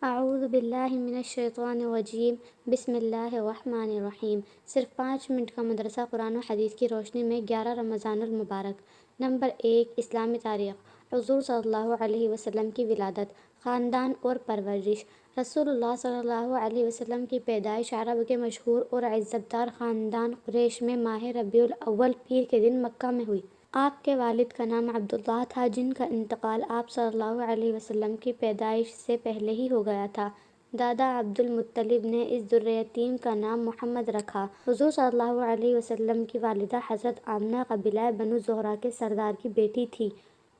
اعوذ باللہ من الشیطان الرجیم، بسم اللہ الرحمن الرحیم۔ صرف 5 منٹ کا مدرسہ قرآن و حدیث کی روشنی میں 11 رمضان المبارک۔ نمبر 1، اسلامی تاریخ۔ حضور صلی اللہ علیہ وسلم کی ولادت، خاندان اور پرورش۔ رسول اللہ صلی اللہ علیہ وسلم کی پیدائش عرب کے مشہور اور عزت دار خاندان قریش میں ماہ ربیع الاول پیر کے دن مکہ میں ہوئی۔ آپ کے والد کا نام عبداللہ تھا، جن کا انتقال آپ صلی اللہ علیہ وسلم کی پیدائش سے پہلے ہی ہو گیا تھا۔ دادا عبد المطلب نے اس در یتیم کا نام محمد رکھا۔ حضور صلی اللہ علیہ وسلم کی والدہ حضرت آمنہ قبیلہ بنو زہرہ کے سردار کی بیٹی تھی،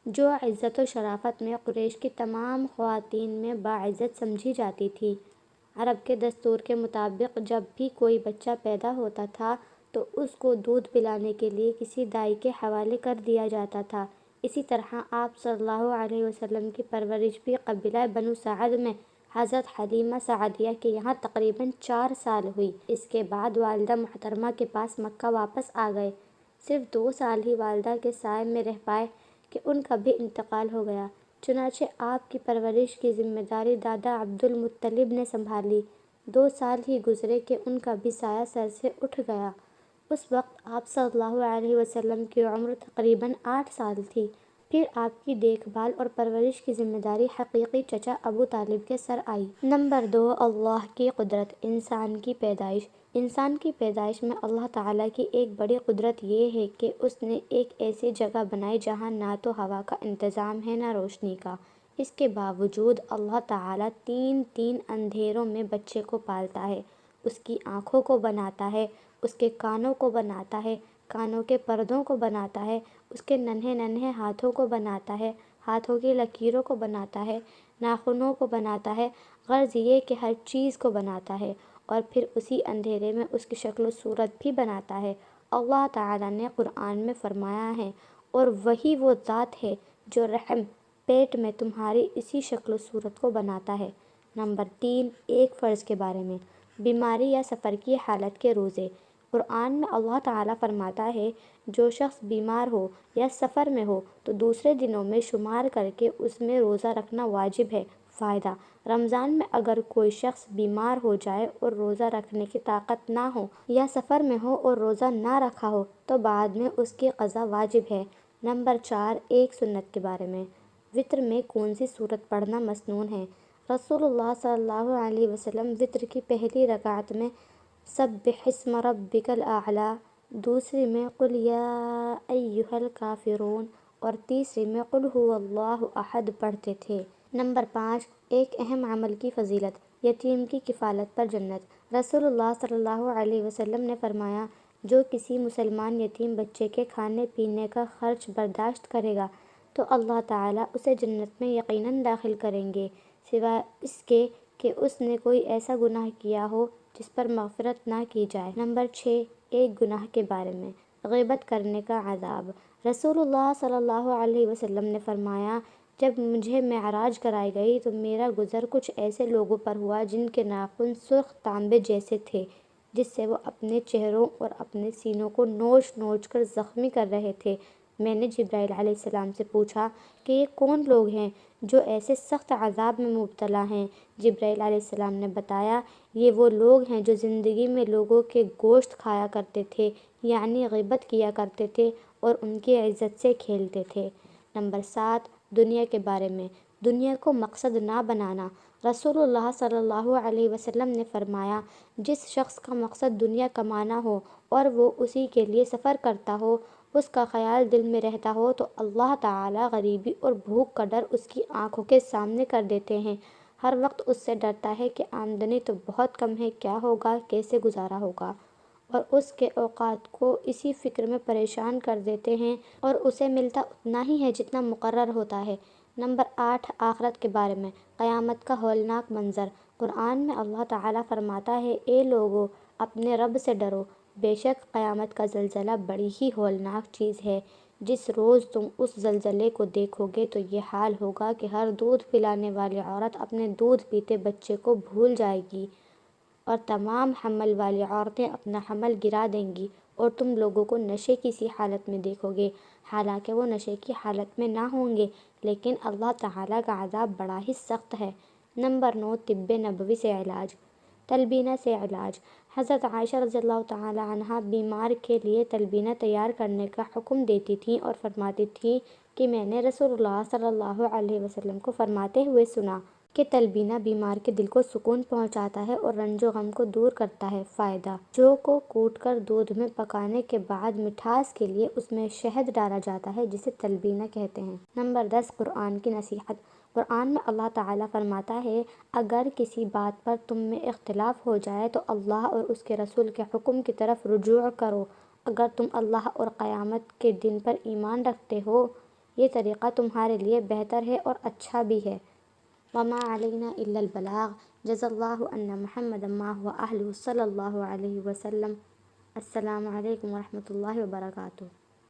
جو عزت و شرافت میں قریش کی تمام خواتین میں باعزت سمجھی جاتی تھی۔ عرب کے دستور کے مطابق جب بھی کوئی بچہ پیدا ہوتا تھا تو اس کو دودھ پلانے کے لیے کسی دائی کے حوالے کر دیا جاتا تھا۔ اسی طرح آپ صلی اللہ علیہ وسلم کی پرورش بھی قبیلہ بنو سعد میں حضرت حلیمہ سعدیہ کے یہاں تقریباً 4 سال ہوئی۔ اس کے بعد والدہ محترمہ کے پاس مکہ واپس آ گئے۔ صرف 2 سال ہی والدہ کے سائے میں رہ پائے کہ ان کا بھی انتقال ہو گیا۔ چنانچہ آپ کی پرورش کی ذمہ داری دادا عبد المطلب نے سنبھالی۔ 2 سال ہی گزرے کہ ان کا بھی سایہ سر سے اٹھ گیا۔ اس وقت آپ صلی اللہ علیہ وسلم کی عمر تقریباً 8 سال تھی۔ پھر آپ کی دیکھ بھال اور پرورش کی ذمہ داری حقیقی چچا ابو طالب کے سر آئی۔ نمبر 2، اللہ کی قدرت، انسان کی پیدائش۔ انسان کی پیدائش میں اللہ تعالیٰ کی ایک بڑی قدرت یہ ہے کہ اس نے ایک ایسی جگہ بنائی جہاں نہ تو ہوا کا انتظام ہے نہ روشنی کا۔ اس کے باوجود اللہ تعالیٰ 3 اندھیروں میں بچے کو پالتا ہے، اس کی آنکھوں کو بناتا ہے، اس کے کانوں کو بناتا ہے، کانوں کے پردوں کو بناتا ہے، اس کے ننھے ہاتھوں کو بناتا ہے، ہاتھوں کی لکیروں کو بناتا ہے، ناخنوں کو بناتا ہے، غرض یہ کہ ہر چیز کو بناتا ہے، اور پھر اسی اندھیرے میں اس کی شکل و صورت بھی بناتا ہے۔ اللہ تعالیٰ نے قرآن میں فرمایا ہے، اور وہی وہ ذات ہے جو رحم پیٹ میں تمہاری اسی شکل و صورت کو بناتا ہے۔ نمبر 3، ایک فرض کے بارے میں، بیماری یا سفر کی حالت کے روزے۔ قرآن میں اللہ تعالیٰ فرماتا ہے، جو شخص بیمار ہو یا سفر میں ہو تو دوسرے دنوں میں شمار کر کے اس میں روزہ رکھنا واجب ہے۔ فائدہ: رمضان میں اگر کوئی شخص بیمار ہو جائے اور روزہ رکھنے کی طاقت نہ ہو یا سفر میں ہو اور روزہ نہ رکھا ہو تو بعد میں اس کی قضا واجب ہے۔ نمبر 4، ایک سنت کے بارے میں، وتر میں کون سی سورت پڑھنا مسنون ہے؟ رسول اللہ صلی اللہ علیہ وسلم وتر کی پہلی رکعت میں سبح اسم ربک الاعلیٰ، دوسری میں قل یا ایھا الکافرون اور تیسری میں قل ھو اللہ احد پڑھتے تھے۔ نمبر 5، ایک اہم عمل کی فضیلت، یتیم کی کفالت پر جنت۔ رسول اللہ صلی اللہ علیہ وسلم نے فرمایا، جو کسی مسلمان یتیم بچے کے کھانے پینے کا خرچ برداشت کرے گا تو اللہ تعالیٰ اسے جنت میں یقیناً داخل کریں گے، سوائے اس کے کہ اس نے کوئی ایسا گناہ کیا ہو جس پر مغفرت نہ کی جائے۔ نمبر 6، ایک گناہ کے بارے میں، غیبت کرنے کا عذاب۔ رسول اللہ صلی اللہ علیہ وسلم نے فرمایا، جب مجھے معراج کرائی گئی تو میرا گزر کچھ ایسے لوگوں پر ہوا جن کے ناخن سرخ تانبے جیسے تھے، جس سے وہ اپنے چہروں اور اپنے سینوں کو نوچ نوچ کر زخمی کر رہے تھے۔ میں نے جبرائیل علیہ السلام سے پوچھا کہ یہ کون لوگ ہیں جو ایسے سخت عذاب میں مبتلا ہیں؟ جبرائیل علیہ السلام نے بتایا، یہ وہ لوگ ہیں جو زندگی میں لوگوں کے گوشت کھایا کرتے تھے، یعنی غیبت کیا کرتے تھے اور ان کی عزت سے کھیلتے تھے۔ نمبر 7، دنیا کے بارے میں، دنیا کو مقصد نہ بنانا۔ رسول اللہ صلی اللہ علیہ وسلم نے فرمایا، جس شخص کا مقصد دنیا کمانا ہو اور وہ اسی کے لیے سفر کرتا ہو، اس کا خیال دل میں رہتا ہو تو اللہ تعالیٰ غریبی اور بھوک کا ڈر اس کی آنکھوں کے سامنے کر دیتے ہیں۔ ہر وقت اس سے ڈرتا ہے کہ آمدنی تو بہت کم ہے، کیا ہوگا، کیسے گزارا ہوگا، اور اس کے اوقات کو اسی فکر میں پریشان کر دیتے ہیں اور اسے ملتا اتنا ہی ہے جتنا مقرر ہوتا ہے۔ نمبر 8، آخرت کے بارے میں، قیامت کا ہولناک منظر۔ قرآن میں اللہ تعالیٰ فرماتا ہے، اے لوگو، اپنے رب سے ڈرو، بے شک قیامت کا زلزلہ بڑی ہی ہولناک چیز ہے۔ جس روز تم اس زلزلے کو دیکھو گے تو یہ حال ہوگا کہ ہر دودھ پلانے والی عورت اپنے دودھ پیتے بچے کو بھول جائے گی، اور تمام حمل والی عورتیں اپنا حمل گرا دیں گی، اور تم لوگوں کو نشے کی سی حالت میں دیکھو گے، حالانکہ وہ نشے کی حالت میں نہ ہوں گے، لیکن اللہ تعالیٰ کا عذاب بڑا ہی سخت ہے۔ نمبر 9 طب نبوی سے علاج، تلبینہ سے علاج۔ حضرت عائشہ رضی اللہ تعالی عنہا بیمار کے لیے تلبینہ تیار کرنے کا حکم دیتی تھیں اور فرماتی تھیں کہ میں نے رسول اللہ صلی اللہ علیہ وسلم کو فرماتے ہوئے سنا کہ تلبینہ بیمار کے دل کو سکون پہنچاتا ہے اور رنج و غم کو دور کرتا ہے۔ فائدہ: جو کو کوٹ کر دودھ میں پکانے کے بعد مٹھاس کے لیے اس میں شہد ڈالا جاتا ہے جسے تلبینہ کہتے ہیں۔ نمبر 10 قرآن کی نصیحت۔ قرآن میں اللہ تعالیٰ فرماتا ہے اگر کسی بات پر تم میں اختلاف ہو جائے تو اللہ اور اس کے رسول کے حکم کی طرف رجوع کرو۔ اگر تم اللہ اور قیامت کے دن پر ایمان رکھتے ہو یہ طریقہ تمہارے لیے بہتر ہے اور اچھا بھی ہے۔ وما علینا الا البلاغ جزا اللہ عنا محمدا ما هو اہلہ صلی اللہ علیہ وسلم۔ السلام علیکم ورحمۃ اللہ وبرکاتہ۔